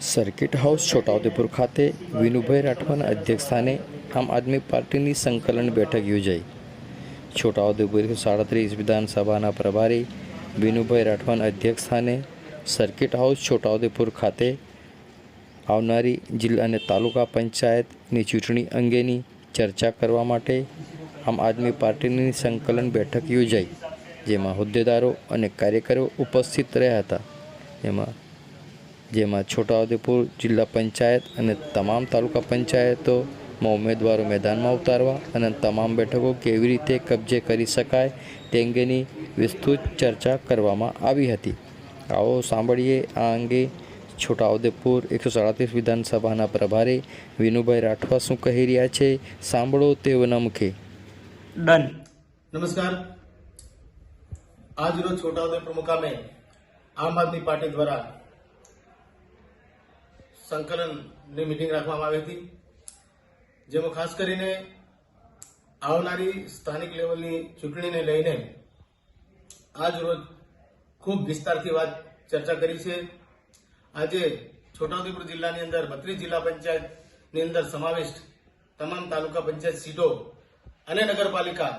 Circuit house Chhota Udepur ખાતે વિનુભાઈ રાઠવાના અધ્યક્ષસ્થાને આમ આદમી પાર્ટીની સંકલન બેઠક યોજાઈ। છોટાઉદેપુર 37 વિધાનસભાના પ્રભારી વિનુભાઈ રાઠવાના અધ્યક્ષસ્થાને સર્કિટ હાઉસ છોટાઉદેપુર ખાતે આવનારી જિલ્લા અને તાલુકા પંચાયતની ચૂંટણી અંગેની ચર્ચા કરવા માટે આમ આદમી પાર્ટીની સંકલન બેઠક યોજાઈ, જેમાં હોદ્દેદારો અને કાર્યકરો ઉપસ્થિત રહ્યા હતા। જેમાં છોટાઉદેપુર જિલ્લા પંચાયત અને તમામ તાલુકા પંચાયતોમાં ઉમેદવારો મેદાનમાં ઉતારવા અને તમામ બેઠકો કેવી રીતે કબજે કરી શકાય તે અંગેની વિસ્તૃત ચર્ચા કરવામાં આવી હતી। આવો સાંભળીએ આ અંગે છોટાઉદેપુર 137 વિધાનસભાના પ્રભારી વિનુભાઈ રાઠવા શું કહી રહ્યા છે, સાંભળો તેઓના મુખે। ડન। નમસ્કાર। આજ રોજ છોટાઉદેપુર મુકામે આમ આદમી પાર્ટી દ્વારા સંકલનની મીટિંગ રાખવામાં આવી હતી, જેમાં ખાસ કરીને આવનારી સ્થાનિક લેવલની ચૂંટણીને લઈને આજ રોજ ખૂબ વિસ્તારથી વાત ચર્ચા કરી છે। આજે છોટાઉદેપુર જિલ્લાની અંદર 32 જિલ્લા પંચાયતની અંદર સમાવિષ્ટ તમામ તાલુકા પંચાયત સીટો અને નગરપાલિકાની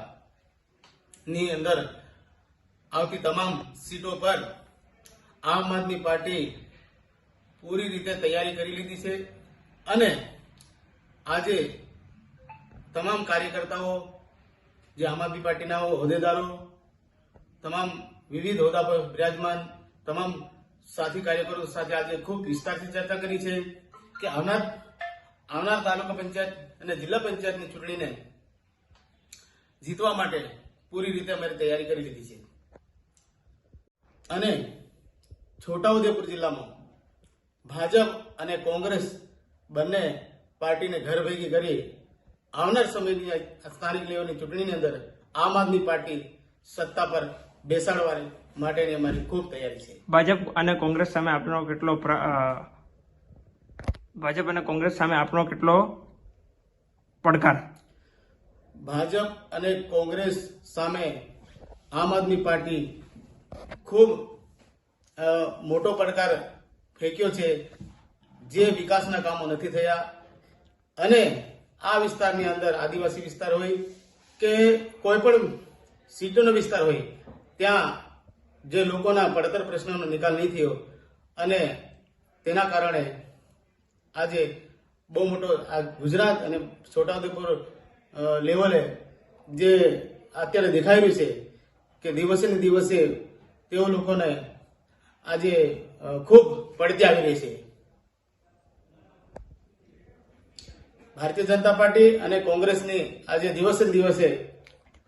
અંદર આવતી તમામ સીટો પર આમ આદમી પાર્ટી પૂરી રીતે તૈયારી કરી લીધી છે અને આજે તમામ કાર્યકર્તાઓ, જે આમ આદમી પાર્ટીના હોદ્દેદારો, તમામ વિવિધ હોદ્દા પર બિરાજમાન તમામ સાથી કાર્યકરો સાથે આજે ખૂબ વિસ્તારથી ચર્ચા કરી છે કે આવનાર તાલુકા પંચાયત અને જિલ્લા પંચાયતની ચૂંટણીને જીતવા માટે પૂરી રીતે અમારી તૈયારી કરી લીધી છે અને છોટાઉદેપુર જિલ્લામાં ભાજપ અને કોંગ્રેસ બંને પાર્ટીને ઘર ભેગી કરી આવનાર સમયની સ્થાનિક લેવલની ચૂંટણીની અંદર આમ આદમી પાર્ટી સત્તા પર બેસાડવા માટેની અમારી ખૂબ તૈયારી છે। ભાજપ અને કોંગ્રેસ સામે આપણો કેટલો પડકાર? ભાજપ અને કોંગ્રેસ સામે આમ આદમી પાર્ટી ખૂબ મોટો પડકાર ફેંક્યો છે, જે વિકાસના કામો નથી થયા અને આ વિસ્તારની અંદર આદિવાસી વિસ્તાર હોય કે કોઈ પણ સીટોનો વિસ્તાર હોય, ત્યાં જે લોકોના પડતર પ્રશ્નોનો નિકાલ નહીં થયો અને તેના કારણે આજે બહુ મોટો આ ગુજરાત અને છોટાઉદેપુર લેવલે જે અત્યારે દેખાઈ રહ્યું છે કે દિવસે ને દિવસે તેઓ લોકોને આજે ખૂબ પડતી આવી રહી છે। ભારતીય જનતા પાર્ટી અને કોંગ્રેસની આજે દિવસે ને દિવસે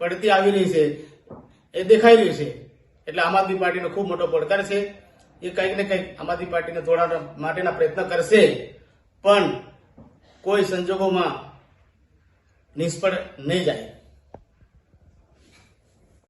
પડતી આવી રહી છે એ દેખાઈ રહ્યું છે, એટલે આમ આદમી પાર્ટીનો ખૂબ મોટો પડકાર છે। એ કંઈક ને કંઈક આમ આદમી પાર્ટીને તોડવા માટેના પ્રયત્ન કરશે, પણ કોઈ સંજોગોમાં નિષ્ફળ નહીં જાય।